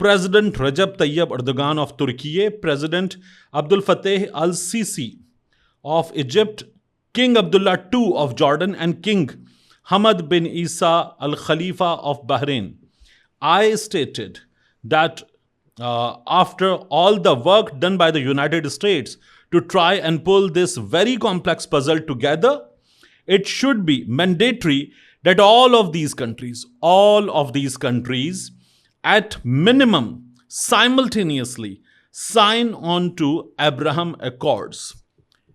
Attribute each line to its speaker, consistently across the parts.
Speaker 1: President Recep Tayyip Erdogan of Turkey, President Abdul Fattah al-Sisi of Egypt, King Abdullah II of Jordan, and King Hamad bin Isa al-Khalifa of Bahrain. I stated that after all the work done by the United States to try and pull this very complex puzzle together, it should be mandatory that all of these countries at minimum simultaneously sign on to Abraham Accords.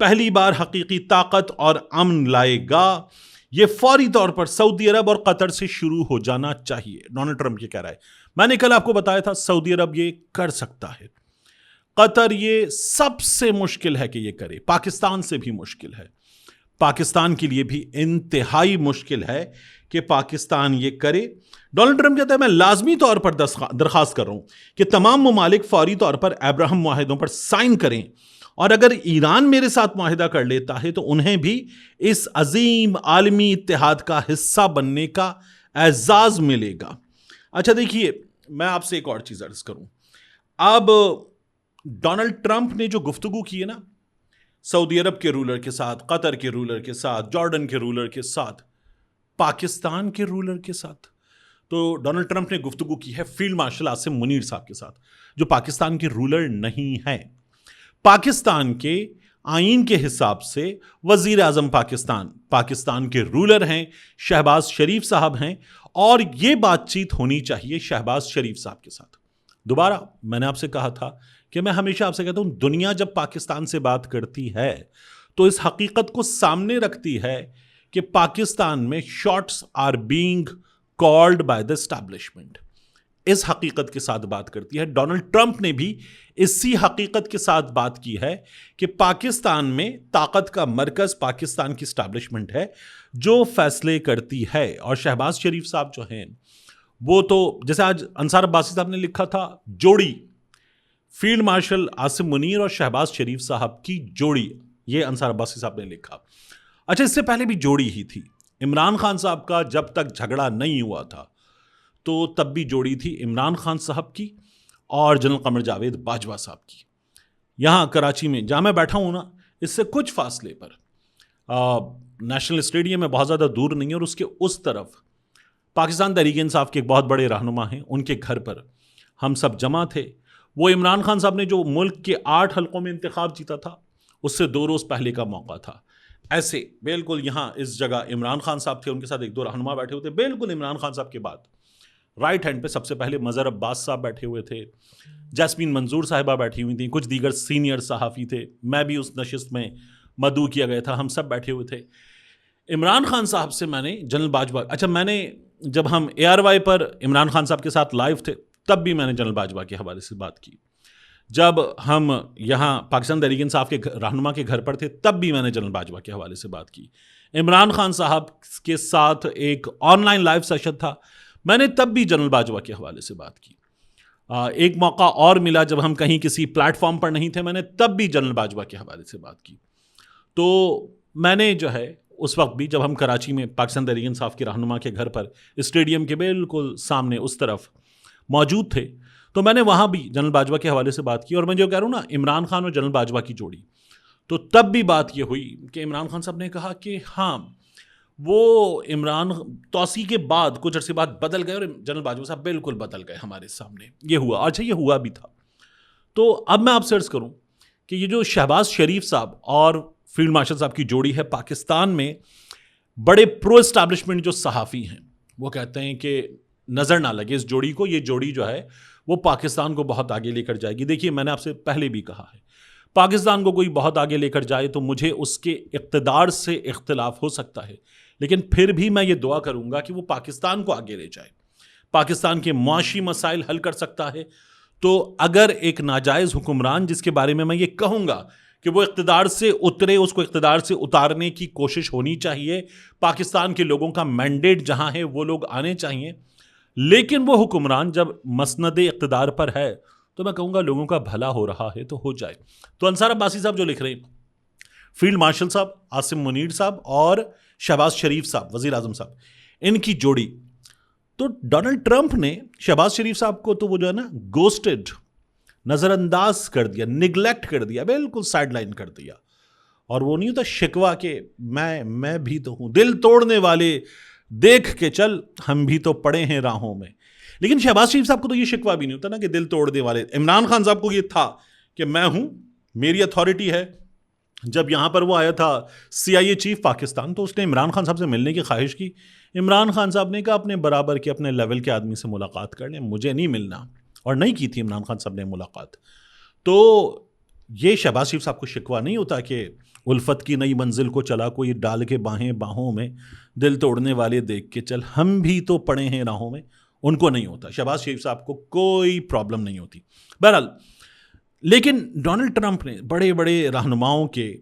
Speaker 1: پہلی بار حقیقی طاقت اور امن لائے گا. یہ فوری طور پر سعودی عرب اور قطر سے شروع ہو جانا چاہیے. ڈونلڈ ٹرمپ یہ کہہ رہا ہے. میں نے کل آپ کو بتایا تھا سعودی عرب یہ کر سکتا ہے, قطر یہ سب سے مشکل ہے کہ یہ کرے, پاکستان سے بھی مشکل ہے, پاکستان کے لیے بھی انتہائی مشکل ہے کہ پاکستان یہ کرے. ڈونلڈ ٹرمپ کہتا ہے میں لازمی طور پر درخواست کر رہا ہوں کہ تمام ممالک فوری طور پر ابراہم معاہدوں پر سائن کریں, اور اگر ایران میرے ساتھ معاہدہ کر لیتا ہے تو انہیں بھی اس عظیم عالمی اتحاد کا حصہ بننے کا اعزاز ملے گا. اچھا دیکھیے, میں آپ سے ایک اور چیز عرض کروں. اب ڈونلڈ ٹرمپ نے جو گفتگو کی ہے نا سعودی عرب کے رولر کے ساتھ, قطر کے رولر کے ساتھ, جارڈن کے رولر کے ساتھ, پاکستان کے رولر کے ساتھ, تو ڈونلڈ ٹرمپ نے گفتگو کی ہے فیلڈ مارشل عاصم منیر صاحب کے ساتھ, جو پاکستان کے رولر نہیں ہیں. پاکستان کے آئین کے حساب سے وزیر اعظم پاکستان کے رولر ہیں, شہباز شریف صاحب ہیں, اور یہ بات چیت ہونی چاہیے شہباز شریف صاحب کے ساتھ. دوبارہ میں نے آپ سے کہا تھا کہ میں ہمیشہ آپ سے کہتا ہوں دنیا جب پاکستان سے بات کرتی ہے تو اس حقیقت کو سامنے رکھتی ہے کہ پاکستان میں shots are being called by the establishment. اس حقیقت کے ساتھ بات کرتی ہے. ڈونلڈ ٹرمپ نے بھی اسی حقیقت کے ساتھ بات کی ہے کہ پاکستان میں طاقت کا مرکز پاکستان کی اسٹیبلشمنٹ ہے جو فیصلے کرتی ہے. اور شہباز شریف صاحب جو ہیں وہ تو جیسے آج انصار عباسی صاحب نے لکھا تھا, جوڑی فیلڈ مارشل عاصم منیر اور شہباز شریف صاحب کی جوڑی, یہ انصار عباسی صاحب نے لکھا. اچھا, اس سے پہلے بھی جوڑی ہی تھی. عمران خان صاحب کا جب تک جھگڑا نہیں ہوا تھا تو تب بھی جوڑی تھی عمران خان صاحب کی اور جنرل قمر جاوید باجوہ صاحب کی. یہاں کراچی میں جہاں میں بیٹھا ہوں نا, اس سے کچھ فاصلے پر نیشنل اسٹیڈیم میں, بہت زیادہ دور نہیں ہے, اور اس کے اس طرف پاکستان تحریک انصاف کے ایک بہت بڑے رہنما ہیں, ان کے گھر پر ہم سب جمع تھے. وہ عمران خان صاحب نے جو ملک کے 8 حلقوں میں انتخاب جیتا تھا اس سے 2 روز پہلے کا موقع تھا. ایسے بالکل یہاں اس جگہ عمران خان صاحب تھے, ان کے ساتھ 1-2 رہنما بیٹھے ہوئے تھے. بالکل عمران خان صاحب کے بعد رائٹ ہینڈ پہ سب سے پہلے مظہر عباس صاحب بیٹھے ہوئے تھے, جاسمین منظور صاحبہ بیٹھی ہوئی تھیں, کچھ دیگر سینئر صحافی تھے, میں بھی اس نشست میں مدعو کیا گیا تھا, ہم سب بیٹھے ہوئے تھے. عمران خان صاحب سے میں نے جنرل باجوہ, اچھا میں نے جب ہم ARY پر عمران خان صاحب کے ساتھ لائیو تھے تب بھی میں نے جنرل باجوہ کے حوالے سے بات کی. جب ہم یہاں پاکستان تحریک انصاف کے رہنما کے گھر پر تھے تب بھی میں نے جنرل باجوہ کے حوالے سے بات کی. عمران خان صاحب کے ساتھ ایک آن لائن لائیو سیشن تھا, میں نے تب بھی جنرل باجوہ کے حوالے سے بات کی. ایک موقع اور ملا جب ہم کہیں کسی پلیٹ فارم پر نہیں تھے, میں نے تب بھی جنرل باجوہ کے حوالے سے بات کی. تو میں نے جو ہے اس وقت بھی جب ہم کراچی میں پاکستان تحریک انصاف کے رہنما کے گھر پر اسٹیڈیم کے بالکل سامنے اس طرف موجود تھے, تو میں نے وہاں بھی جنرل باجوہ کے حوالے سے بات کی. اور میں جو کہہ رہا ہوں نا عمران خان اور جنرل باجوہ کی جوڑی, تو تب بھی بات یہ ہوئی کہ عمران خان صاحب نے کہا کہ ہاں وہ عمران توسیع کے بعد کچھ عرصے بعد بدل گئے, اور جنرل باجوہ صاحب بالکل بدل گئے ہمارے سامنے. یہ ہوا, اچھا یہ ہوا بھی تھا. تو اب میں آپ سے عرض کروں کہ یہ جو شہباز شریف صاحب اور فیلڈ مارشل صاحب کی جوڑی ہے, پاکستان میں بڑے پرو اسٹیبلشمنٹ جو صحافی ہیں وہ کہتے ہیں کہ نظر نہ لگے اس جوڑی کو, یہ جوڑی جو ہے وہ پاکستان کو بہت آگے لے کر جائے گی. دیکھیے میں نے آپ سے پہلے بھی کہا ہے, پاکستان کو کوئی بہت آگے لے کر جائے تو مجھے اس کے اقتدار سے اختلاف ہو سکتا ہے, لیکن پھر بھی میں یہ دعا کروں گا کہ وہ پاکستان کو آگے لے جائے, پاکستان کے معاشی مسائل حل کر سکتا ہے. تو اگر ایک ناجائز حکمران جس کے بارے میں یہ کہوں گا کہ وہ اقتدار سے اترے, اس کو اقتدار سے اتارنے کی کوشش ہونی چاہیے, پاکستان کے لوگوں کا مینڈیٹ جہاں ہے وہ لوگ آنے چاہیے, لیکن وہ حکمران جب مسند اقتدار پر ہے تو میں کہوں گا لوگوں کا بھلا ہو رہا ہے تو ہو جائے. تو انصار عباسی صاحب جو لکھ رہے ہیں, فیلڈ مارشل صاحب عاصم منیر صاحب اور شہباز شریف صاحب وزیر اعظم صاحب, ان کی جوڑی, تو ڈونلڈ ٹرمپ نے شہباز شریف صاحب کو تو وہ جو ہے نا گوسٹڈ, نظر انداز کر دیا, نگلیکٹ کر دیا, بالکل سائڈ لائن کر دیا. اور وہ نہیں ہوتا شکوہ کہ میں بھی تو ہوں, دل توڑنے والے دیکھ کے چل, ہم بھی تو پڑے ہیں راہوں میں. لیکن شہباز شریف صاحب کو تو یہ شکوہ بھی نہیں ہوتا نا کہ دل توڑنے والے. عمران خان صاحب کو یہ تھا کہ میں ہوں, میری اتھارٹی ہے. جب یہاں پر وہ آیا تھا CIA چیف پاکستان, تو اس نے عمران خان صاحب سے ملنے کی خواہش کی. عمران خان صاحب نے کہا اپنے برابر کے اپنے لیول کے آدمی سے ملاقات کر لیں, مجھے نہیں ملنا, اور نہیں کی تھی عمران خان صاحب نے ملاقات. تو یہ شہباز شریف صاحب کو شکوہ نہیں ہوتا کہ الفت کی نئی منزل کو چلا کوئی ڈال کے باہیں باہوں میں، دل توڑنے والے دیکھ کے چل، ہم بھی تو پڑے ہیں راہوں میں، ان کو نہیں ہوتا، شہباز شریف صاحب کو کوئی پرابلم نہیں ہوتی. بہرحال لیکن ڈونلڈ ٹرمپ نے بڑے بڑے رہنماؤں کے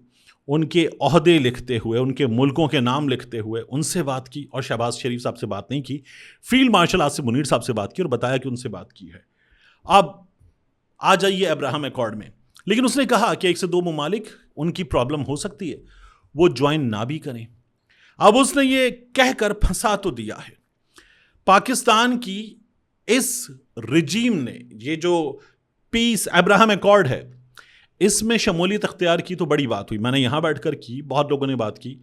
Speaker 1: ان کے عہدے لکھتے ہوئے، ان کے ملکوں کے نام لکھتے ہوئے ان سے بات کی، اور شہباز شریف صاحب سے بات نہیں کی. فیلڈ مارشل آصف منیر صاحب سے بات کی اور بتایا کہ ان سے بات کی ہے. اب آ جائیے ابراہم ایکارڈ میں. لیکن اس نے کہا کہ 1 سے 2 ممالک ان کی پرابلم ہو سکتی ہے، وہ جوائن نہ بھی کریں. اب اس نے یہ کہہ کر پھنسا تو دیا ہے. پاکستان کی اس رجیم نے یہ جو پیس ابراہم ایکارڈ ہے اس میں شمولیت اختیار کی تو بڑی بات ہوئی. میں نے یہاں بیٹھ کر کی، بہت لوگوں نے بات کی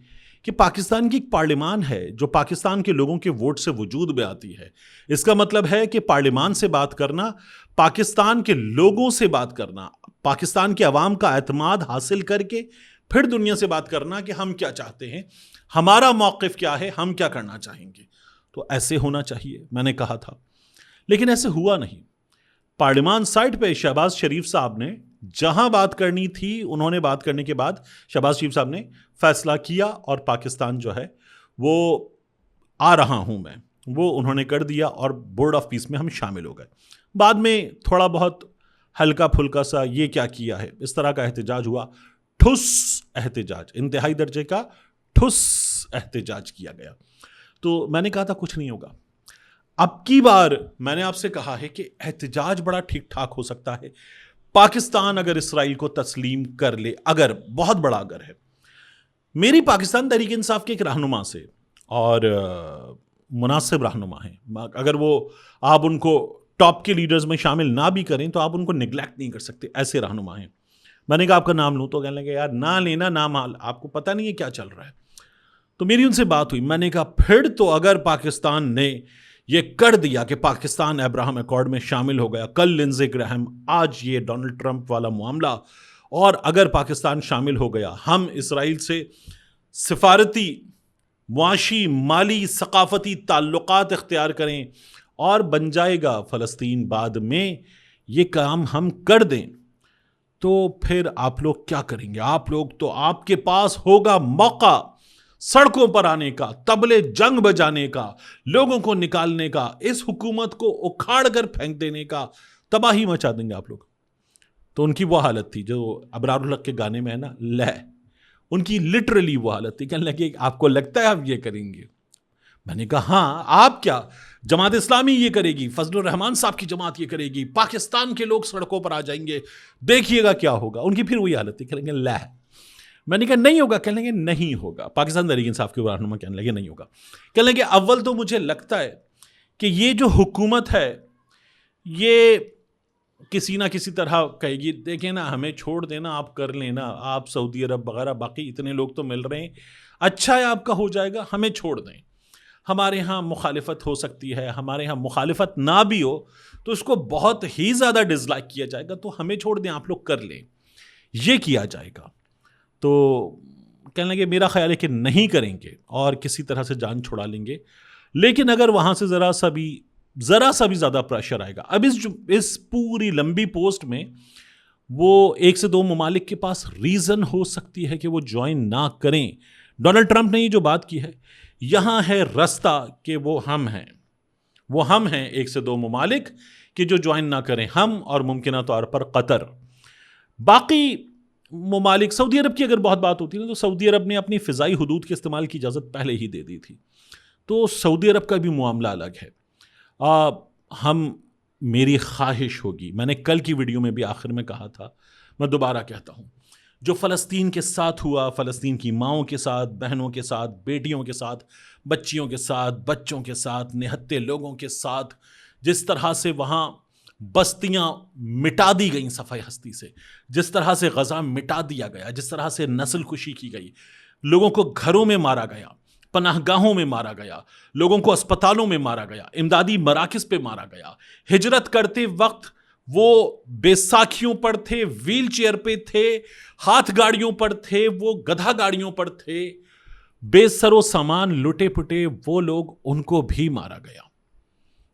Speaker 1: کہ پاکستان کی ایک پارلیمان ہے جو پاکستان کے لوگوں کے ووٹ سے وجود میں آتی ہے. اس کا مطلب ہے کہ پارلیمان سے بات کرنا، پاکستان کے لوگوں سے بات کرنا، پاکستان کے عوام کا اعتماد حاصل کر کے پھر دنیا سے بات کرنا کہ ہم کیا چاہتے ہیں، ہمارا موقف کیا ہے، ہم کیا کرنا چاہیں گے. تو ایسے ہونا چاہیے، میں نے کہا تھا، لیکن ایسے ہوا نہیں. پارلیمان سائٹ پہ شہباز شریف صاحب نے جہاں بات کرنی تھی انہوں نے بات کرنے کے بعد شہباز شریف صاحب نے فیصلہ کیا اور پاکستان جو ہے وہ آ رہا ہوں میں، وہ انہوں نے کر دیا اور بورڈ آف پیس میں ہم شامل ہو گئے. بعد میں تھوڑا بہت ہلکا پھلکا سا یہ کیا کیا ہے، اس طرح کا احتجاج ہوا، ٹھوس احتجاج، انتہائی درجے کا ٹھوس احتجاج کیا گیا. تو میں نے کہا تھا کچھ نہیں ہوگا. اب کی بار میں نے آپ سے کہا ہے کہ احتجاج بڑا ٹھیک ٹھاک ہو سکتا ہے. پاکستان اگر اسرائیل کو تسلیم کر لے، اگر بہت بڑا اگر ہے، میری پاکستان تحریک انصاف کے ایک رہنما سے، اور مناسب رہنما ہیں، اگر وہ آپ ان کو ٹاپ کے لیڈرز میں شامل نہ بھی کریں تو آپ ان کو نگلیکٹ نہیں کر سکتے، ایسے رہنما ہیں. میں نے کہا آپ کا نام لوں تو کہنے لگے یار نہ لینا نہ مال، آپ کو پتہ نہیں ہے کیا چل رہا ہے. تو میری ان سے بات ہوئی، میں نے کہا پھر تو اگر پاکستان نے یہ کر دیا کہ پاکستان ابراہم ایکارڈ میں شامل ہو گیا، کل لنزے گراہم، آج یہ ڈونلڈ ٹرمپ والا معاملہ، اور اگر پاکستان شامل ہو گیا، ہم اسرائیل سے سفارتی، معاشی، مالی، ثقافتی تعلقات اختیار کریں اور بن جائے گا فلسطین بعد میں، یہ کام ہم کر دیں، تو پھر آپ لوگ کیا کریں گے؟ آپ لوگ تو، آپ کے پاس ہوگا موقع سڑکوں پر آنے کا، طبلے جنگ بجانے کا، لوگوں کو نکالنے کا، اس حکومت کو اکھاڑ کر پھینک دینے کا، تباہی مچا دیں گے آپ لوگ. تو ان کی وہ حالت تھی جو ابرار الحق کے گانے میں ہے نا، لے، ان کی لٹرلی وہ حالت تھی. کہنے لگے آپ کو لگتا ہے آپ یہ کریں گے؟ میں نے کہا ہاں، آپ کیا، جماعت اسلامی یہ کرے گی، فضل الرحمان صاحب کی جماعت یہ کرے گی، پاکستان کے لوگ سڑکوں پر آ جائیں گے، دیکھیے گا کیا ہوگا. ان کی پھر وہی حالت تھی، کہیں گے لے. میں نے کہا نہیں ہوگا. کہنے لگے نہیں ہوگا. پاکستان تحریک انصاف کے رہنما کہنے لگے نہیں ہوگا. کہنے لگے اول تو مجھے لگتا ہے کہ یہ جو حکومت ہے یہ کسی نہ کسی طرح کہے گی دیکھیں نا ہمیں چھوڑ دینا، آپ کر لینا، آپ سعودی عرب وغیرہ باقی اتنے لوگ تو مل رہے ہیں، اچھا ہے آپ کا ہو جائے گا، ہمیں چھوڑ دیں. ہمارے ہاں مخالفت ہو سکتی ہے، ہمارے ہاں مخالفت نہ بھی ہو تو اس کو بہت ہی زیادہ ڈس لائک کیا جائے گا، تو ہمیں چھوڑ دیں، آپ لوگ کر لیں، یہ کیا جائے گا. تو کہنے لگے میرا خیال ہے کہ نہیں کریں گے اور کسی طرح سے جان چھڑا لیں گے، لیکن اگر وہاں سے ذرا سا بھی زیادہ پریشر آئے گا. اب اس پوری لمبی پوسٹ میں وہ 1 سے 2 ممالک کے پاس ریزن ہو سکتی ہے کہ وہ جوائن نہ کریں. ڈونلڈ ٹرمپ نے یہ جو بات کی ہے، یہاں ہے رستہ کہ وہ ہم ہیں 1 سے 2 ممالک کہ جو جوائن نہ کریں، ہم اور ممکنہ طور پر قطر. باقی ممالک، سعودی عرب کی اگر بہت بات ہوتی ہے تو سعودی عرب نے اپنی فضائی حدود کے استعمال کی اجازت پہلے ہی دے دی تھی، تو سعودی عرب کا بھی معاملہ الگ ہے. میری خواہش ہوگی، میں نے کل کی ویڈیو میں بھی آخر میں کہا تھا، میں دوبارہ کہتا ہوں، جو فلسطین کے ساتھ ہوا، فلسطین کی ماؤں کے ساتھ، بہنوں کے ساتھ، بیٹیوں کے ساتھ، بچیوں کے ساتھ، بچوں کے ساتھ، نہتے لوگوں کے ساتھ، جس طرح سے وہاں بستیاں مٹا دی گئیں صفحہ ہستی سے، جس طرح سے غزہ مٹا دیا گیا، جس طرح سے نسل کشی کی گئی، لوگوں کو گھروں میں مارا گیا، پناہ گاہوں میں مارا گیا، لوگوں کو اسپتالوں میں مارا گیا، امدادی مراکز پہ مارا گیا، ہجرت کرتے وقت وہ بیساکھیوں پر تھے، ویل چیئر پہ تھے، ہاتھ گاڑیوں پر تھے، وہ گدھا گاڑیوں پر تھے، بے سر و سامان لٹے پٹے وہ لوگ، ان کو بھی مارا گیا.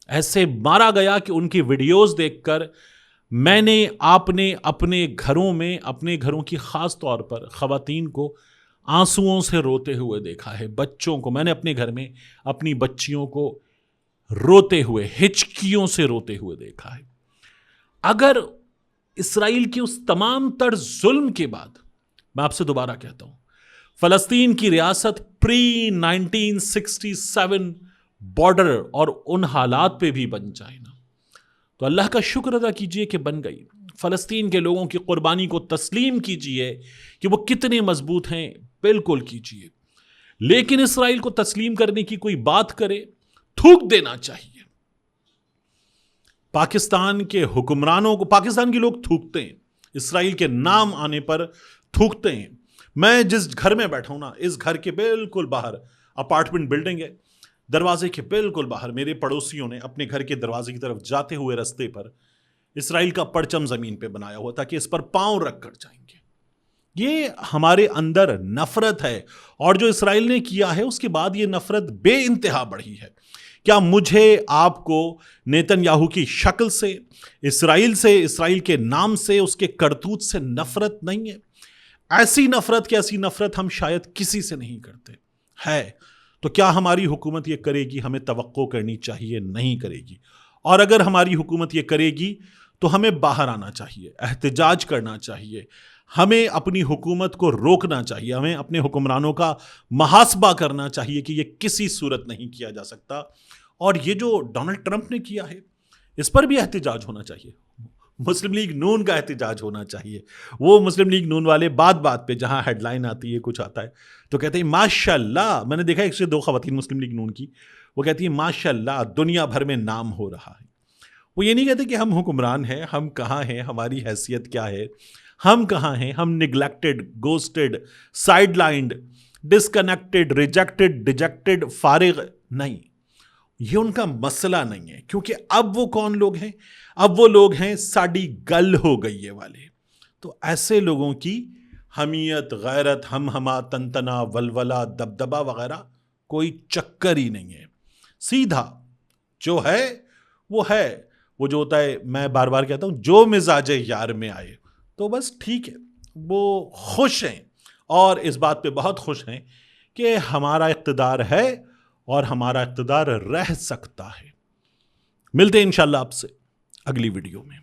Speaker 1: ایسے مارا گیا کہ ان کی ویڈیوز دیکھ کر میں نے آپ نے اپنے گھروں میں اپنے گھروں کی خاص طور پر خواتین کو آنسوؤں سے روتے ہوئے دیکھا ہے. بچوں کو میں نے اپنے گھر میں اپنی بچیوں کو روتے ہوئے ہچکیوں سے روتے ہوئے دیکھا ہے. اگر اسرائیل کی اس تمام تر ظلم کے بعد میں آپ سے دوبارہ کہتا ہوں فلسطین کی ریاست پری 1967 بارڈر اور ان حالات پہ بھی بن جائے نا تو اللہ کا شکر ادا کیجئے کہ بن گئی. فلسطین کے لوگوں کی قربانی کو تسلیم کیجئے کہ وہ کتنے مضبوط ہیں, بالکل کیجئے, لیکن اسرائیل کو تسلیم کرنے کی کوئی بات کرے تھوک دینا چاہیے. پاکستان کے حکمرانوں کو پاکستان کے لوگ تھوکتے ہیں, اسرائیل کے نام آنے پر تھوکتے ہیں. میں جس گھر میں بیٹھا ہوں نا, اس گھر کے بالکل باہر اپارٹمنٹ بلڈنگ ہے, دروازے کے بالکل باہر میرے پڑوسیوں نے اپنے گھر کے دروازے کی طرف جاتے ہوئے رستے پر اسرائیل کا پرچم زمین پہ بنایا ہوا تھا کہ اس پر پاؤں رکھ کر جائیں گے. یہ ہمارے اندر نفرت ہے, اور جو اسرائیل نے کیا ہے اس کے بعد یہ نفرت بے انتہا بڑھی ہے. کیا مجھے آپ کو نیتن یاہو کی شکل سے, اسرائیل کے نام سے, اس کے کرتوت سے نفرت نہیں ہے؟ ایسی نفرت ہم شاید کسی سے نہیں کرتے. ہے تو کیا ہماری حکومت یہ کرے گی؟ ہمیں توقع کرنی چاہیے نہیں کرے گی. اور اگر ہماری حکومت یہ کرے گی تو ہمیں باہر آنا چاہیے, احتجاج کرنا چاہیے, ہمیں اپنی حکومت کو روکنا چاہیے, ہمیں اپنے حکمرانوں کا محاسبہ کرنا چاہیے کہ یہ کسی صورت نہیں کیا جا سکتا. اور یہ جو ڈونلڈ ٹرمپ نے کیا ہے اس پر بھی احتجاج ہونا چاہیے. مسلم لیگ نون کا احتجاج ہونا چاہیے. وہ مسلم لیگ نون والے بات پہ جہاں ہیڈ لائن آتی ہے کچھ آتا ہے تو کہتے ہیں ماشاء اللہ, میں نے دیکھا ایک سے دو خواتین مسلم لیگ نون کی, وہ کہتی ہیں ماشاء اللہ دنیا بھر میں نام ہو رہا ہے. وہ یہ نہیں کہتے کہ ہم حکمران ہیں, ہم کہاں ہیں, ہماری حیثیت کیا ہے, ہم کہاں ہیں, ہم neglected, ghosted, sidelined, disconnected, rejected, dejected, فارغ نہیں. یہ ان کا مسئلہ نہیں ہے, کیونکہ اب وہ کون لوگ ہیں؟ اب وہ لوگ ہیں ساڑی گل ہو گئی ہے والے. تو ایسے لوگوں کی حمیت, غیرت, ہم تنتنا, ولولہ, دبدبا وغیرہ کوئی چکر ہی نہیں ہے. سیدھا جو ہے وہ ہے. وہ جو ہوتا ہے, میں بار بار کہتا ہوں, جو مزاج یار میں آئے تو بس ٹھیک ہے. وہ خوش ہیں اور اس بات پہ بہت خوش ہیں کہ ہمارا اقتدار ہے اور ہمارا اقتدار رہ سکتا ہے. ملتے ہیں انشاءاللہ آپ سے اگلی ویڈیو میں.